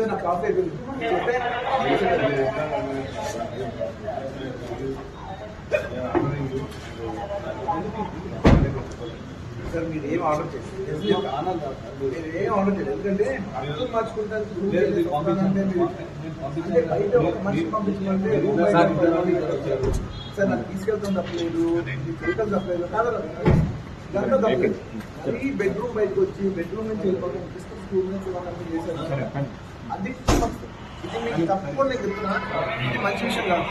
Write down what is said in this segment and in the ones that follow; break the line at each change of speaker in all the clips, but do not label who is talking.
నా coffee sir మీరు ఏం ఆర్డర్ చేయండి, ఏం ఆర్డర్ చేయండి. ఎందుకంటే అర్థం మార్చుకుంటారు బయట ఒక మనిషి పంపించమంటే సార్ నాకు తీసుకెళ్తాం తప్పలేదు, వెహికల్ తప్పలేదు కాదు, దాంట్లో తప్పలేదు. ఈ బెడ్రూమ్ బయటకు వచ్చి బెడ్రూమ్ నుంచి వెళ్ళిపోవడం స్కూల్ నుంచి వాళ్ళని చేశారు. అది ఇది మీకు తప్పకుండా నేను చెప్తున్నా, ఇది మంచి విషయం కాదు.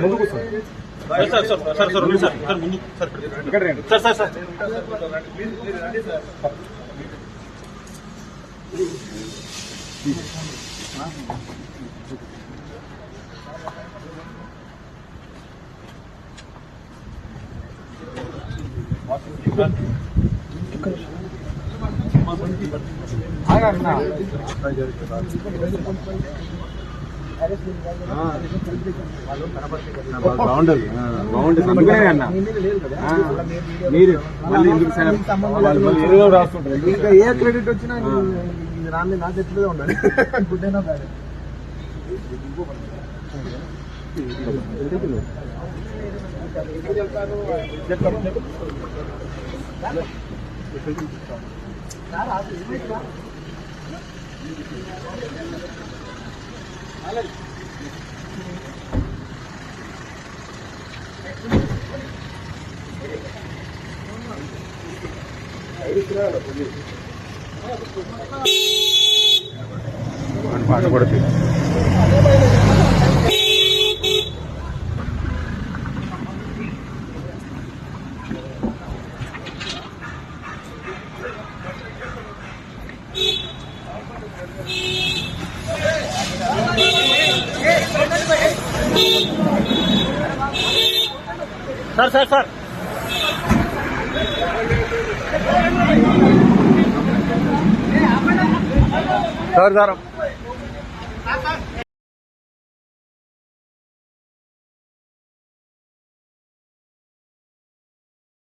ముందుకు సార్ ముందు సార్ సార్ సార్ బాగుంటుంది బాగుంటుంది అన్న మీరు రాస్తుంటారు. ఇంకా ఏ క్రెడిట్ వచ్చినా రాని నా చెట్లుగా ఉండాలి. గుడ్ అయినా బ్యాడ్ పాట పడుతుంది. Sir sir sir sir sir